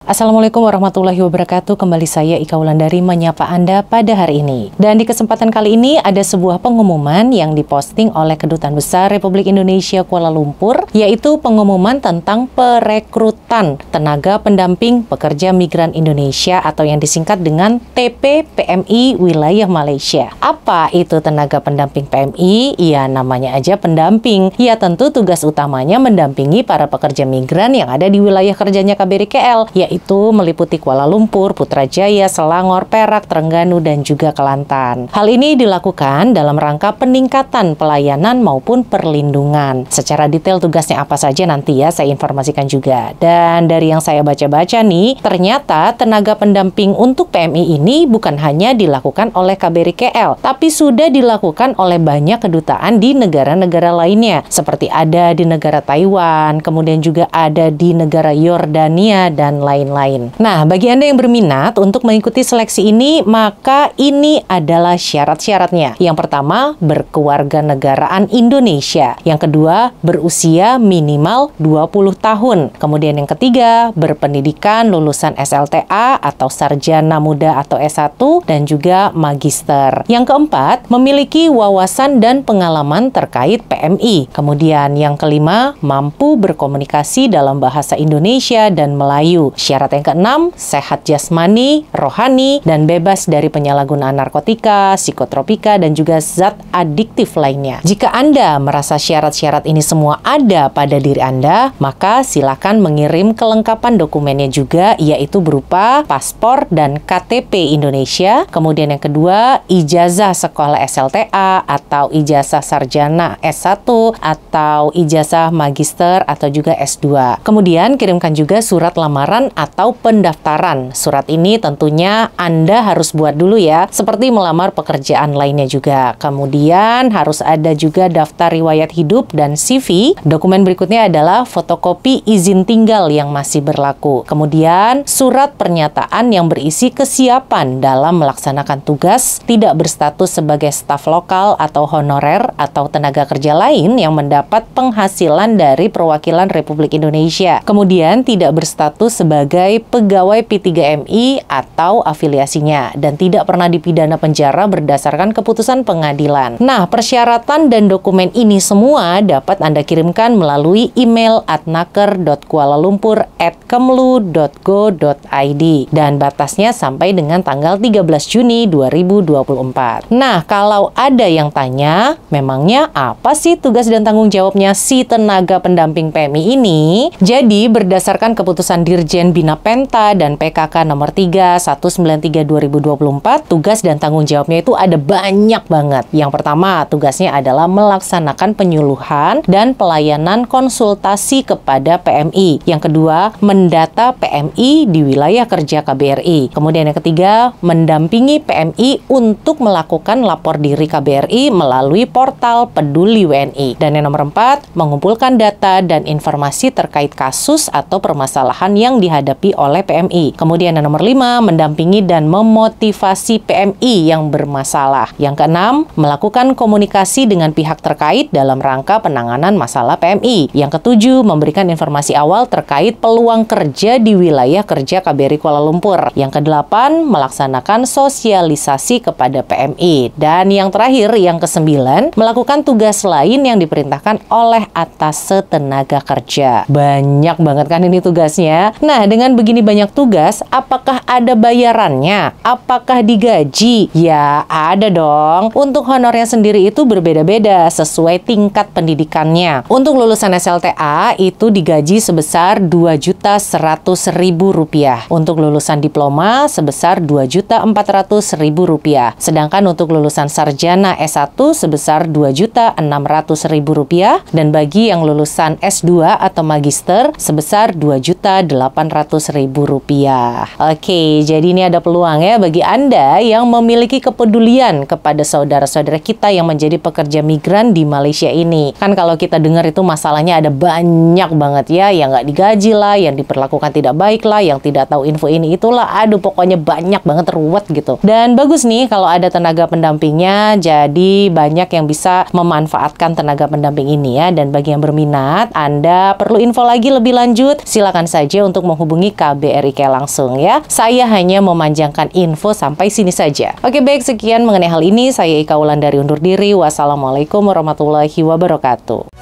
Assalamualaikum warahmatullahi wabarakatuh. Kembali saya Ika Wulandari menyapa Anda pada hari ini. Dan di kesempatan kali ini ada sebuah pengumuman yang diposting oleh Kedutaan Besar Republik Indonesia Kuala Lumpur, yaitu pengumuman tentang perekrutan tenaga pendamping pekerja migran Indonesia atau yang disingkat dengan TP-PMI Wilayah Malaysia. Apa itu tenaga pendamping PMI? Ya, namanya aja pendamping. Ya, tentu tugas utamanya mendampingi para pekerja migran yang ada di wilayah kerjanya KBRI KL, yaitu meliputi Kuala Lumpur, Putrajaya, Selangor, Perak, Terengganu, dan juga Kelantan. Hal ini dilakukan dalam rangka peningkatan pelayanan maupun perlindungan. Secara detail tugasnya apa saja nanti ya saya informasikan juga. Dan dari yang saya baca-baca nih, ternyata tenaga pendamping untuk PMI ini bukan hanya dilakukan oleh KBRI KL, tapi sudah dilakukan oleh banyak kedutaan di negara-negara lainnya, seperti ada di negara Taiwan, kemudian juga ada di negara Yordania, dan lain-lain. Nah, bagi Anda yang berminat untuk mengikuti seleksi ini, maka ini adalah syarat-syaratnya. Yang pertama, berkewarganegaraan Indonesia. Yang kedua, berusia minimal 20 tahun. Kemudian yang ketiga, berpendidikan lulusan SLTA atau Sarjana Muda atau S1 dan juga Magister. Yang keempat, memiliki wawasan dan pengalaman terkait PMI. Kemudian yang kelima, mampu berkomunikasi dalam bahasa Indonesia dan Melayu. Syarat yang keenam, sehat jasmani, rohani, dan bebas dari penyalahgunaan narkotika, psikotropika, dan juga zat adiktif lainnya. Jika Anda merasa syarat-syarat ini semua ada pada diri Anda, maka silakan mengirim kelengkapan dokumennya juga, yaitu berupa paspor dan KTP Indonesia. Kemudian yang kedua, ijazah sekolah SLTA atau ijazah sarjana S1 atau ijazah magister atau juga S2. Kemudian kirimkan juga surat lamaran atau pendaftaran. Surat ini tentunya Anda harus buat dulu ya, seperti melamar pekerjaan lainnya juga. Kemudian harus ada juga daftar riwayat hidup dan CV. Dokumen berikutnya adalah fotokopi izin tinggal yang masih berlaku. Kemudian surat pernyataan yang berisi kesiapan dalam melaksanakan tugas, tidak berstatus sebagai staf lokal atau honorer atau tenaga kerja lain yang mendapat penghasilan dari perwakilan Republik Indonesia. Kemudian tidak berstatus sebagai pegawai P3MI atau afiliasinya dan tidak pernah dipidana penjara berdasarkan keputusan pengadilan. Nah, persyaratan dan dokumen ini semua dapat Anda kirimkan melalui email atnaker.kualalumpur@kemlu.go.id dan batasnya sampai dengan tanggal 13 Juni 2024. Nah, kalau ada yang tanya, memangnya apa sih tugas dan tanggung jawabnya si tenaga pendamping PMI ini? Jadi, berdasarkan keputusan Dirjen Bina Penta dan PKK nomor 3 193 2024, tugas dan tanggung jawabnya itu ada banyak banget. Yang pertama, tugasnya adalah melaksanakan penyuluhan dan pelayanan konsultasi kepada PMI. Yang kedua, mendata PMI di wilayah kerja KBRI. Kemudian yang ketiga, mendampingi PMI untuk melakukan lapor diri KBRI melalui portal Peduli WNI. Dan yang nomor 4, mengumpulkan data dan informasi terkait kasus atau permasalahan yang dihadapi oleh PMI. Kemudian yang nomor 5, mendampingi dan memotivasi PMI yang bermasalah. Yang keenam, melakukan komunikasi dengan pihak terkait dalam rangka penanganan masalah PMI. Yang ketujuh, memberikan informasi awal terkait peluang kerja di wilayah kerja KBRI Kuala Lumpur. Yang kedelapan, melaksanakan sosialisasi kepada PMI. Dan yang terakhir, yang kesembilan, melakukan tugas lain yang diperintahkan oleh atas tenaga kerja. Banyak banget kan ini tugasnya. Nah, dengan begini banyak tugas, apakah ada bayarannya? Apakah digaji? Ya, ada dong. Untuk honornya sendiri itu berbeda-beda sesuai tingkat pendidikannya. Untuk lulusan SLTA itu digaji sebesar Rp2.100.000. Untuk lulusan diploma sebesar Rp2.400.000. Sedangkan untuk lulusan sarjana S1 sebesar Rp2.600.000 dan bagi yang lulusan S2 atau magister sebesar Rp2.800.000. Oke, jadi ini ada peluang ya bagi Anda yang memiliki kepedulian kepada saudara-saudara kita yang menjadi pekerja migran di Malaysia ini. Kan kalau kita dengar itu masalahnya ada banyak banget ya, yang nggak digaji lah, yang diperlakukan tidak baik lah, yang tidak tahu info ini itulah, aduh pokoknya banyak banget, ruwet gitu. Dan bagus nih kalau ada tenaga pendampingnya, jadi banyak yang bisa memanfaatkan tenaga pendamping ini ya. Dan bagi yang berminat, Anda perlu info lagi lebih lanjut, silakan saja untuk menghubungi menghubungi KBRI langsung ya. Saya hanya memanjangkan info sampai sini saja. Oke, baik, sekian mengenai hal ini. Saya Ika Wulandari undur diri. Wassalamualaikum warahmatullahi wabarakatuh.